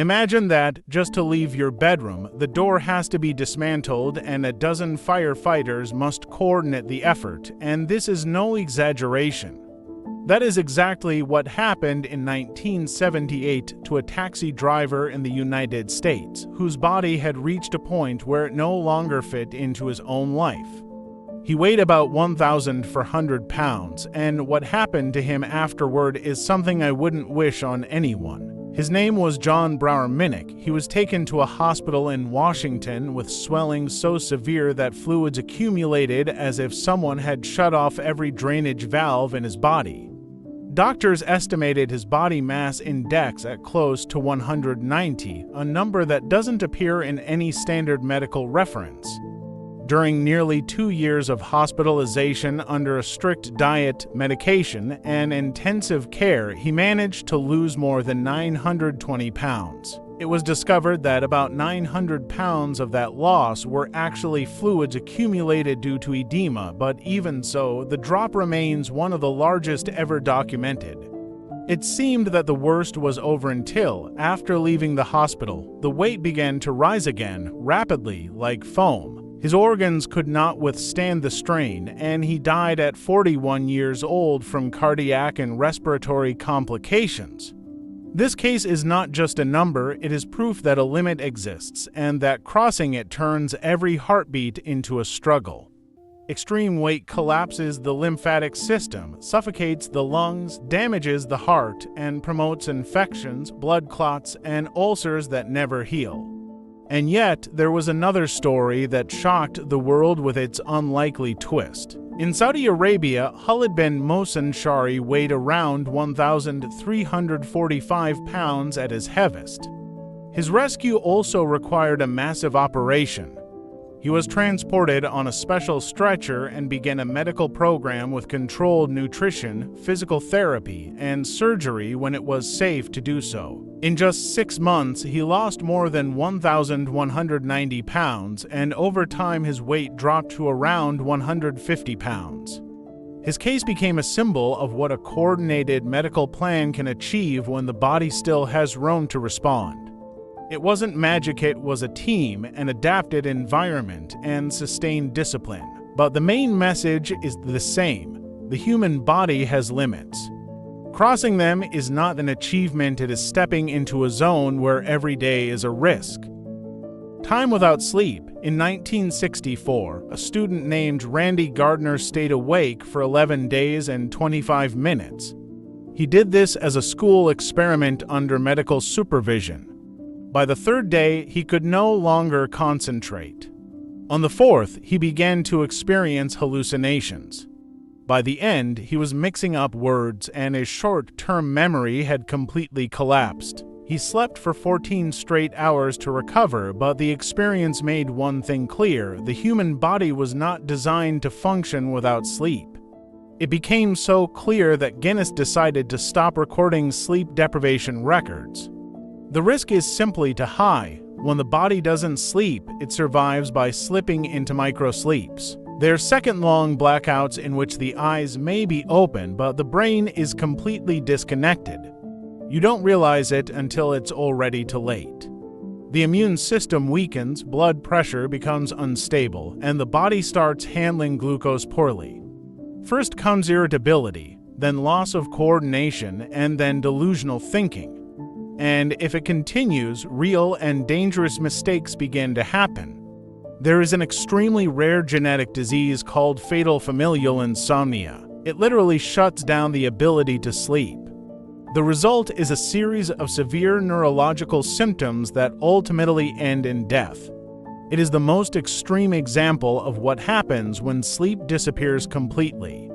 Imagine that, just to leave your bedroom, the door has to be dismantled and a dozen firefighters must coordinate the effort, and this is no exaggeration. That is exactly what happened in 1978 to a taxi driver in the United States, whose body had reached a point where it no longer fit into his own life. He weighed about 1,400 pounds, and what happened to him afterward is something I wouldn't wish on anyone. His name was John Brower Minnick. He was taken to a hospital in Washington with swelling so severe that fluids accumulated as if someone had shut off every drainage valve in his body. Doctors estimated his body mass index at close to 190, a number that doesn't appear in any standard medical reference. During nearly 2 years of hospitalization under a strict diet, medication, and intensive care, he managed to lose more than 920 pounds. It was discovered that about 900 pounds of that loss were actually fluids accumulated due to edema, but even so, the drop remains one of the largest ever documented. It seemed that the worst was over until, after leaving the hospital, the weight began to rise again, rapidly, like foam. His organs could not withstand the strain, and he died at 41 years old from cardiac and respiratory complications. This case is not just a number, it is proof that a limit exists, and that crossing it turns every heartbeat into a struggle. Extreme weight collapses the lymphatic system, suffocates the lungs, damages the heart, and promotes infections, blood clots, and ulcers that never heal. And yet, there was another story that shocked the world with its unlikely twist. In Saudi Arabia, Khalid bin Mohsen Shari weighed around 1,345 pounds at his heaviest. His rescue also required a massive operation. He was transported on a special stretcher and began a medical program with controlled nutrition, physical therapy, and surgery when it was safe to do so. In just 6 months, he lost more than 1,190 pounds, and over time his weight dropped to around 150 pounds. His case became a symbol of what a coordinated medical plan can achieve when the body still has room to respond. It wasn't magic, it was a team, an adapted environment, and sustained discipline. But the main message is the same: the human body has limits. Crossing them is not an achievement, it is stepping into a zone where every day is a risk. Time without sleep. In 1964, a student named Randy Gardner stayed awake for 11 days and 25 minutes. He did this as a school experiment under medical supervision. By the third day, he could no longer concentrate. On the fourth, he began to experience hallucinations. By the end, he was mixing up words, and his short-term memory had completely collapsed. He slept for 14 straight hours to recover, but the experience made one thing clear: the human body was not designed to function without sleep. It became so clear that Guinness decided to stop recording sleep deprivation records. The risk is simply too high. When the body doesn't sleep, it survives by slipping into microsleeps. They're second-long blackouts in which the eyes may be open, but the brain is completely disconnected. You don't realize it until it's already too late. The immune system weakens, blood pressure becomes unstable, and the body starts handling glucose poorly. First comes irritability, then loss of coordination, and then delusional thinking. And if it continues, real and dangerous mistakes begin to happen. There is an extremely rare genetic disease called fatal familial insomnia. It literally shuts down the ability to sleep. The result is a series of severe neurological symptoms that ultimately end in death. It is the most extreme example of what happens when sleep disappears completely.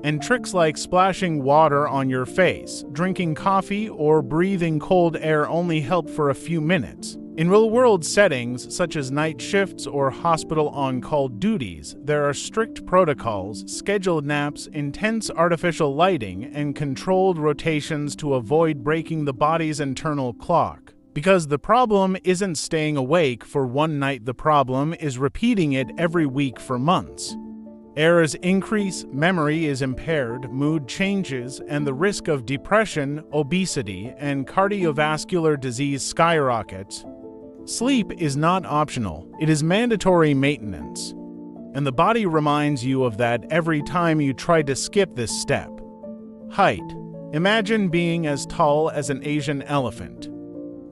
And tricks like splashing water on your face, drinking coffee, or breathing cold air only help for a few minutes. In real-world settings, such as night shifts or hospital on-call duties, there are strict protocols, scheduled naps, intense artificial lighting, and controlled rotations to avoid breaking the body's internal clock. Because the problem isn't staying awake for one night, the problem is repeating it every week for months. Errors increase, memory is impaired, mood changes, and the risk of depression, obesity, and cardiovascular disease skyrockets. Sleep is not optional, it is mandatory maintenance. And the body reminds you of that every time you try to skip this step. Height. Imagine being as tall as an Asian elephant.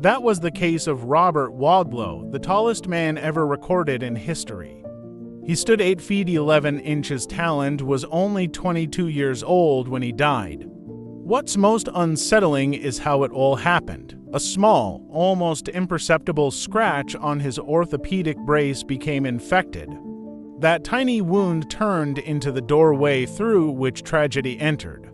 That was the case of Robert Wadlow, the tallest man ever recorded in history. He stood 8 feet 11 inches tall and was only 22 years old when he died. What's most unsettling is how it all happened. A small, almost imperceptible scratch on his orthopedic brace became infected. That tiny wound turned into the doorway through which tragedy entered.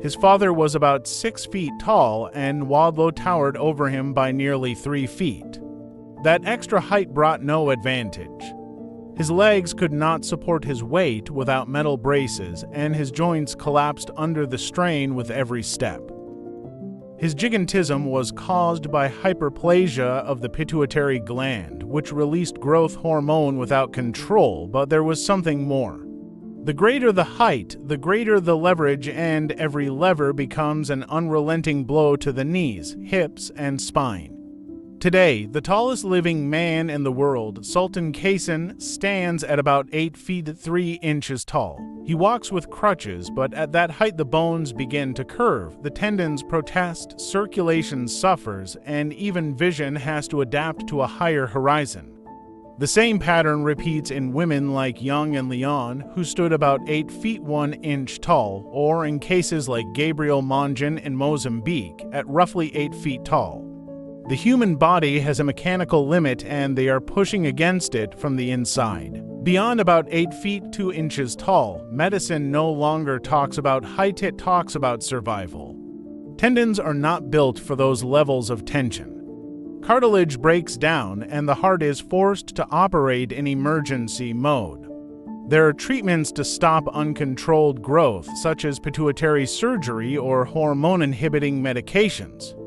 His father was about 6 feet tall, and Wadlow towered over him by nearly 3 feet. That extra height brought no advantage. His legs could not support his weight without metal braces, and his joints collapsed under the strain with every step. His gigantism was caused by hyperplasia of the pituitary gland, which released growth hormone without control, but there was something more. The greater the height, the greater the leverage, and every lever becomes an unrelenting blow to the knees, hips, and spine. Today, the tallest living man in the world, Sultan Qasim, stands at about 8 feet 3 inches tall. He walks with crutches, but at that height the bones begin to curve, the tendons protest, circulation suffers, and even vision has to adapt to a higher horizon. The same pattern repeats in women like Young and Leon, who stood about 8 feet 1 inch tall, or in cases like Gabriel Mongen in Mozambique, at roughly 8 feet tall. The human body has a mechanical limit, and they are pushing against it from the inside. Beyond about 8 feet 2 inches tall, medicine no longer talks about height, it talks about survival. Tendons are not built for those levels of tension. Cartilage breaks down, and the heart is forced to operate in emergency mode. There are treatments to stop uncontrolled growth, such as pituitary surgery or hormone-inhibiting medications.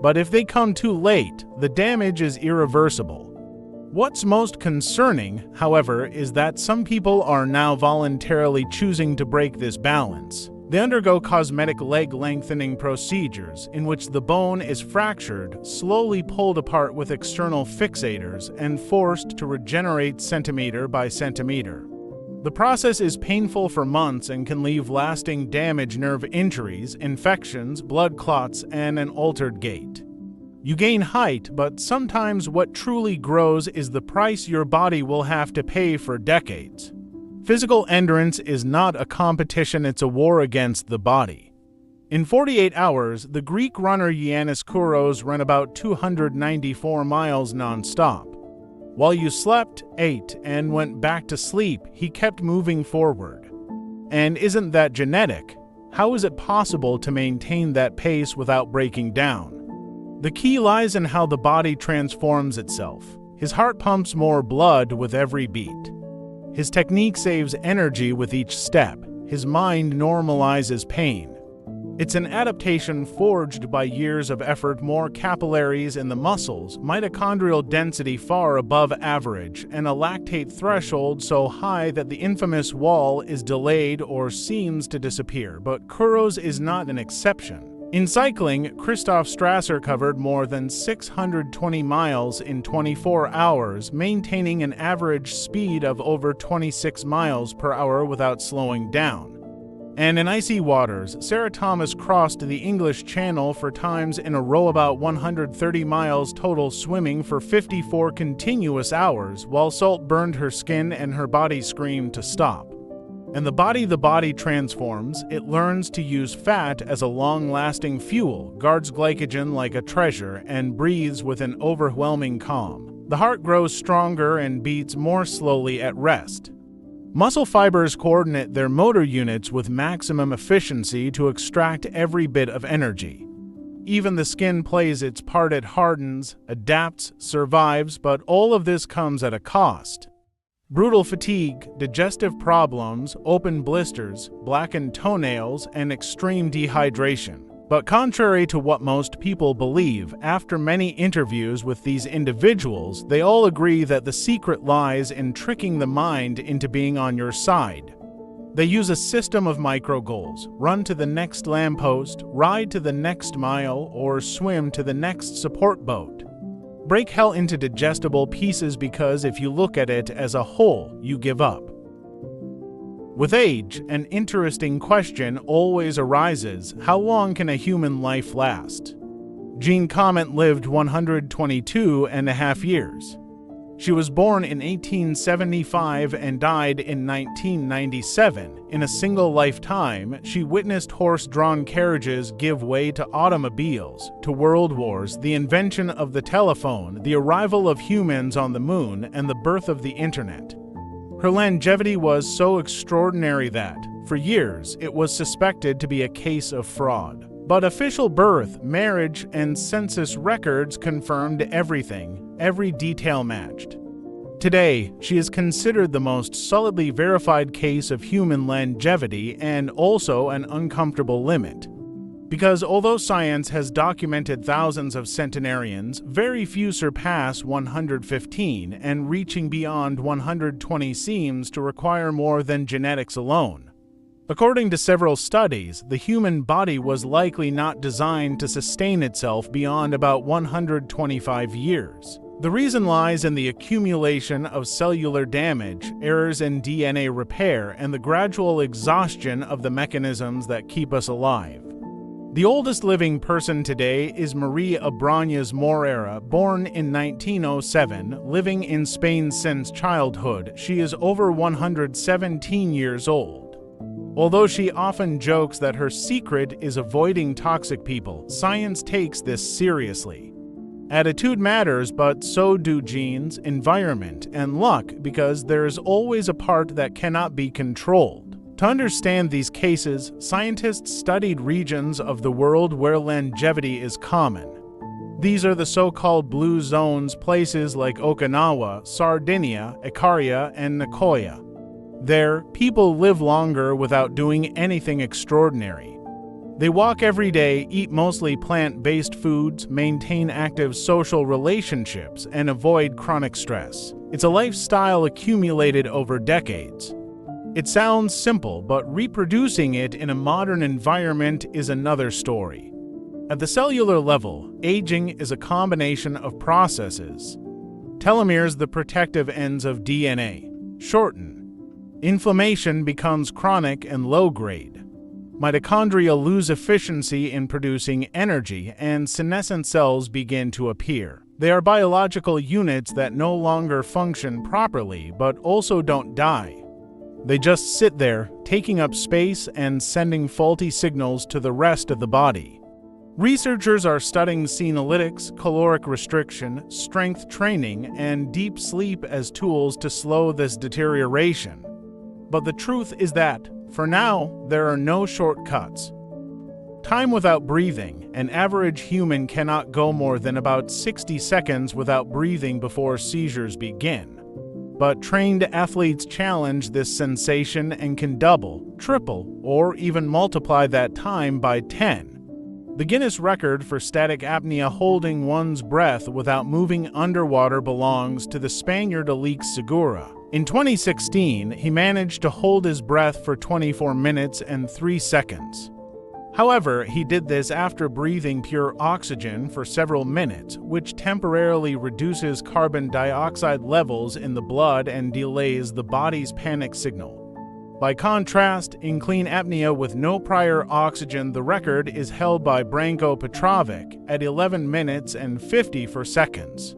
But if they come too late, the damage is irreversible. What's most concerning, however, is that some people are now voluntarily choosing to break this balance. They undergo cosmetic leg lengthening procedures in which the bone is fractured, slowly pulled apart with external fixators, and forced to regenerate centimeter by centimeter. The process is painful for months and can leave lasting damage, nerve injuries, infections, blood clots, and an altered gait. You gain height, but sometimes what truly grows is the price your body will have to pay for decades. Physical endurance is not a competition, it's a war against the body. In 48 hours, the Greek runner Yiannis Kouros ran about 294 miles non-stop. While you slept, ate, and went back to sleep, he kept moving forward. And isn't that genetic? How is it possible to maintain that pace without breaking down? The key lies in how the body transforms itself. His heart pumps more blood with every beat. His technique saves energy with each step. His mind normalizes pain. It's an adaptation forged by years of effort, more capillaries in the muscles, mitochondrial density far above average, and a lactate threshold so high that the infamous wall is delayed or seems to disappear. But Kouros is not an exception. In cycling, Christoph Strasser covered more than 620 miles in 24 hours, maintaining an average speed of over 26 miles per hour without slowing down. And in icy waters, Sarah Thomas crossed the English Channel for times in a row, about 130 miles total, swimming for 54 continuous hours, while salt burned her skin and her body screamed to stop. And the body transforms. It learns to use fat as a long-lasting fuel, guards glycogen like a treasure, and breathes with an overwhelming calm. The heart grows stronger and beats more slowly at rest. Muscle fibers coordinate their motor units with maximum efficiency to extract every bit of energy. Even the skin plays its part. It hardens, adapts, survives, but all of this comes at a cost. Brutal fatigue, digestive problems, open blisters, blackened toenails, and extreme dehydration. But contrary to what most people believe, after many interviews with these individuals, they all agree that the secret lies in tricking the mind into being on your side. They use a system of micro-goals: run to the next lamppost, ride to the next mile, or swim to the next support boat. Break hell into digestible pieces because if you look at it as a whole, you give up. With age, an interesting question always arises: how long can a human life last? Jean Comet lived 122 and a half years. She was born in 1875 and died in 1997. In a single lifetime, she witnessed horse-drawn carriages give way to automobiles, to world wars, the invention of the telephone, the arrival of humans on the moon, and the birth of the internet. Her longevity was so extraordinary that, for years, it was suspected to be a case of fraud. But official birth, marriage, and census records confirmed everything, every detail matched. Today, she is considered the most solidly verified case of human longevity and also an uncomfortable limit. Because although science has documented thousands of centenarians, very few surpass 115, and reaching beyond 120 seems to require more than genetics alone. According to several studies, the human body was likely not designed to sustain itself beyond about 125 years. The reason lies in the accumulation of cellular damage, errors in DNA repair, and the gradual exhaustion of the mechanisms that keep us alive. The oldest living person today is Marie Abrañas Morera, born in 1907, living in Spain since childhood. She is over 117 years old. Although she often jokes that her secret is avoiding toxic people, science takes this seriously. Attitude matters, but so do genes, environment, and luck, because there is always a part that cannot be controlled. To understand these cases, scientists studied regions of the world where longevity is common. These are the so-called blue zones, places like Okinawa, Sardinia, Ikaria, and Nicoya. There, people live longer without doing anything extraordinary. They walk every day, eat mostly plant-based foods, maintain active social relationships, and avoid chronic stress. It's a lifestyle accumulated over decades. It sounds simple, but reproducing it in a modern environment is another story. At the cellular level, aging is a combination of processes. Telomeres, the protective ends of DNA, shorten. Inflammation becomes chronic and low-grade. Mitochondria lose efficiency in producing energy, and senescent cells begin to appear. They are biological units that no longer function properly, but also don't die. They just sit there, taking up space and sending faulty signals to the rest of the body. Researchers are studying senolytics, caloric restriction, strength training, and deep sleep as tools to slow this deterioration. But the truth is that, for now, there are no shortcuts. Time without breathing. An average human cannot go more than about 60 seconds without breathing before seizures begin. But trained athletes challenge this sensation and can double, triple, or even multiply that time by 10. The Guinness record for static apnea, holding one's breath without moving underwater, belongs to the Spaniard Alex Segura. In 2016, he managed to hold his breath for 24 minutes and 3 seconds. However, he did this after breathing pure oxygen for several minutes, which temporarily reduces carbon dioxide levels in the blood and delays the body's panic signal. By contrast, in clean apnea with no prior oxygen, the record is held by Branko Petrovic at 11 minutes and 54 seconds.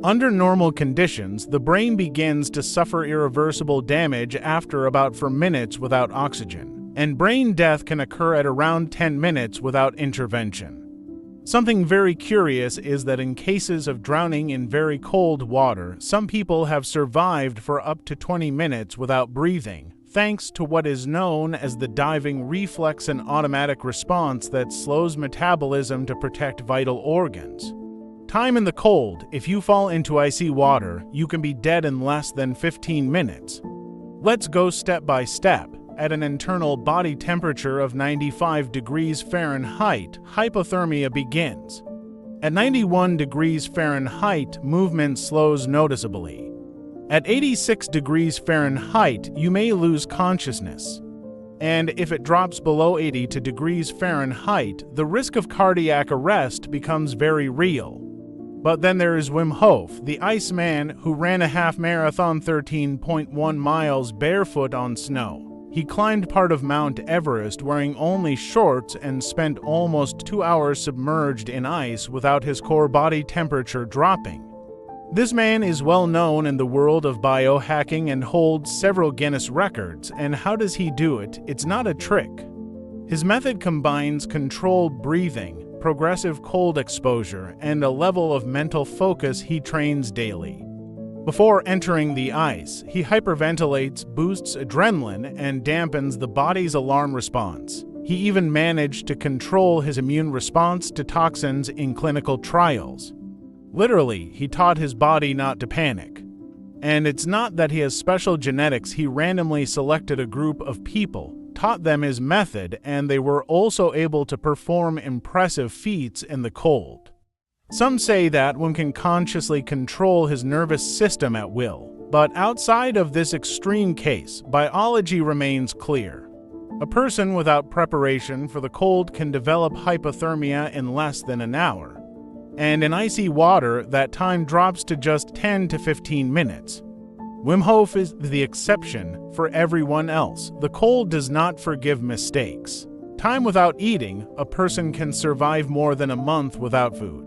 Under normal conditions, the brain begins to suffer irreversible damage after about 4 minutes without oxygen, and brain death can occur at around 10 minutes without intervention. Something very curious is that in cases of drowning in very cold water, some people have survived for up to 20 minutes without breathing, thanks to what is known as the diving reflex, an automatic response that slows metabolism to protect vital organs. Time in the cold. If you fall into icy water, you can be dead in less than 15 minutes. Let's go step by step. At an internal body temperature of 95 degrees Fahrenheit, hypothermia begins. At 91 degrees Fahrenheit, movement slows noticeably. At 86 degrees Fahrenheit, you may lose consciousness. And if it drops below 82 degrees Fahrenheit, the risk of cardiac arrest becomes very real. But then there is Wim Hof, the Iceman who ran a half marathon 13.1 miles barefoot on snow. He climbed part of Mount Everest wearing only shorts and spent almost 2 hours submerged in ice without his core body temperature dropping. This man is well known in the world of biohacking and holds several Guinness records, and how does he do it? It's not a trick. His method combines controlled breathing, progressive cold exposure, and a level of mental focus he trains daily. Before entering the ice, he hyperventilates, boosts adrenaline, and dampens the body's alarm response. He even managed to control his immune response to toxins in clinical trials. Literally, he taught his body not to panic. And it's not that he has special genetics. He randomly selected a group of people, taught them his method, and they were also able to perform impressive feats in the cold. Some say that one can consciously control his nervous system at will, but outside of this extreme case, biology remains clear. A person without preparation for the cold can develop hypothermia in less than an hour. And in icy water, that time drops to just 10 to 15 minutes. Wim Hof is the exception for everyone else. The cold does not forgive mistakes. Time without eating, a person can survive more than a month without food.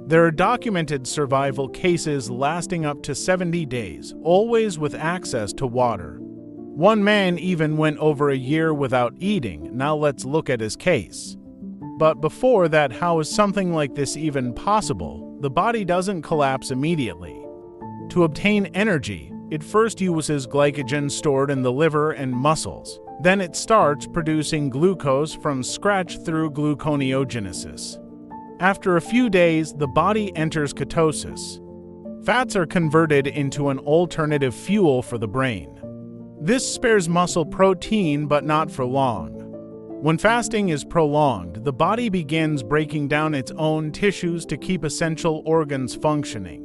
There are documented survival cases lasting up to 70 days, always with access to water. One man even went over a year without eating. Now let's look at his case. But before that, how is something like this even possible? The body doesn't collapse immediately. To obtain energy, it first uses glycogen stored in the liver and muscles. Then it starts producing glucose from scratch through gluconeogenesis. After a few days, the body enters ketosis. Fats are converted into an alternative fuel for the brain. This spares muscle protein, but not for long. When fasting is prolonged, the body begins breaking down its own tissues to keep essential organs functioning.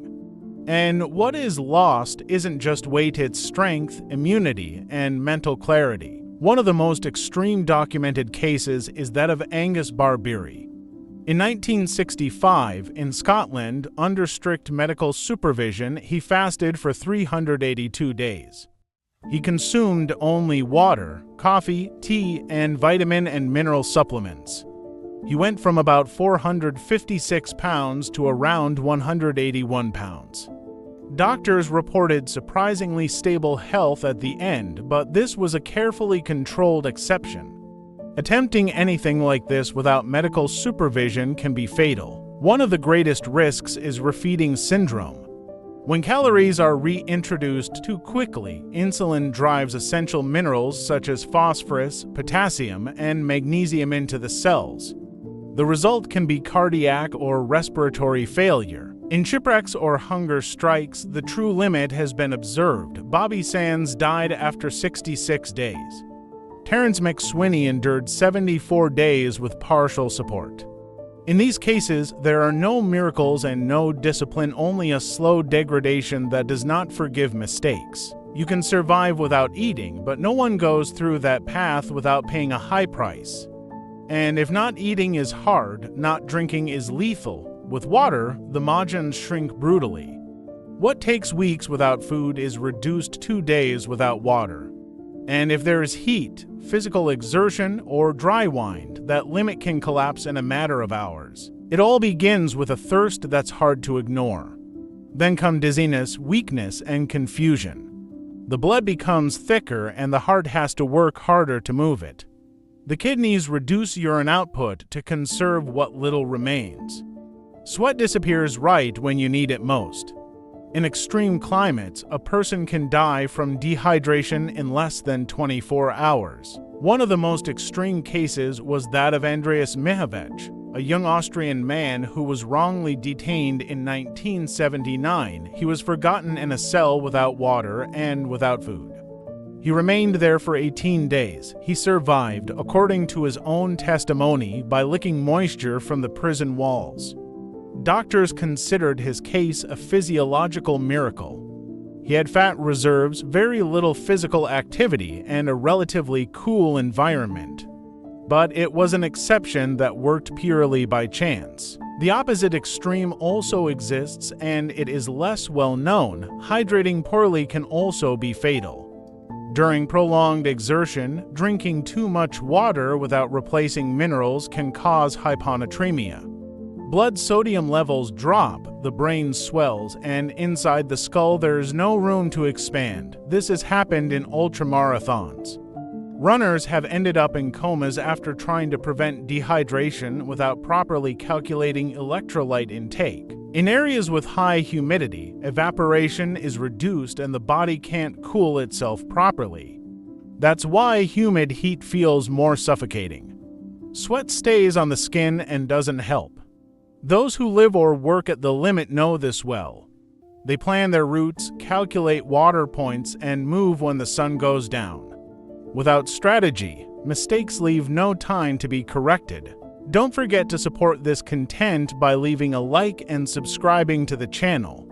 And what is lost isn't just weight, it's strength, immunity, and mental clarity. One of the most extreme documented cases is that of Angus Barbieri. In 1965, in Scotland, under strict medical supervision, he fasted for 382 days. He consumed only water, coffee, tea, and vitamin and mineral supplements. He went from about 456 pounds to around 181 pounds. Doctors reported surprisingly stable health at the end, but this was a carefully controlled exception. Attempting anything like this without medical supervision can be fatal. One of the greatest risks is refeeding syndrome. When calories are reintroduced too quickly, insulin drives essential minerals such as phosphorus, potassium, and magnesium into the cells. The result can be cardiac or respiratory failure. In shipwrecks or hunger strikes, the true limit has been observed. Bobby Sands died after 66 days. Terence McSweeney endured 74 days with partial support. In these cases, there are no miracles and no discipline, only a slow degradation that does not forgive mistakes. You can survive without eating, but no one goes through that path without paying a high price. And if not eating is hard, not drinking is lethal. With water, the margins shrink brutally. What takes weeks without food is reduced 2 days without water. And if there is heat, physical exertion, or dry wind, that limit can collapse in a matter of hours. It all begins with a thirst that's hard to ignore. Then come dizziness, weakness, and confusion. The blood becomes thicker and the heart has to work harder to move it. The kidneys reduce urine output to conserve what little remains. Sweat disappears right when you need it most. In extreme climates, a person can die from dehydration in less than 24 hours. One of the most extreme cases was that of Andreas Mihavec, a young Austrian man who was wrongly detained in 1979. He was forgotten in a cell without water and without food. He remained there for 18 days. He survived, according to his own testimony, by licking moisture from the prison walls. Doctors considered his case a physiological miracle. He had fat reserves, very little physical activity, and a relatively cool environment. But it was an exception that worked purely by chance. The opposite extreme also exists, and it is less well known. Hydrating poorly can also be fatal. During prolonged exertion, drinking too much water without replacing minerals can cause hyponatremia. Blood sodium levels drop, the brain swells, and inside the skull there's no room to expand. This has happened in ultramarathons. Runners have ended up in comas after trying to prevent dehydration without properly calculating electrolyte intake. In areas with high humidity, evaporation is reduced and the body can't cool itself properly. That's why humid heat feels more suffocating. Sweat stays on the skin and doesn't help. Those who live or work at the limit know this well. They plan their routes, calculate water points, and move when the sun goes down. Without strategy, mistakes leave no time to be corrected. Don't forget to support this content by leaving a like and subscribing to the channel.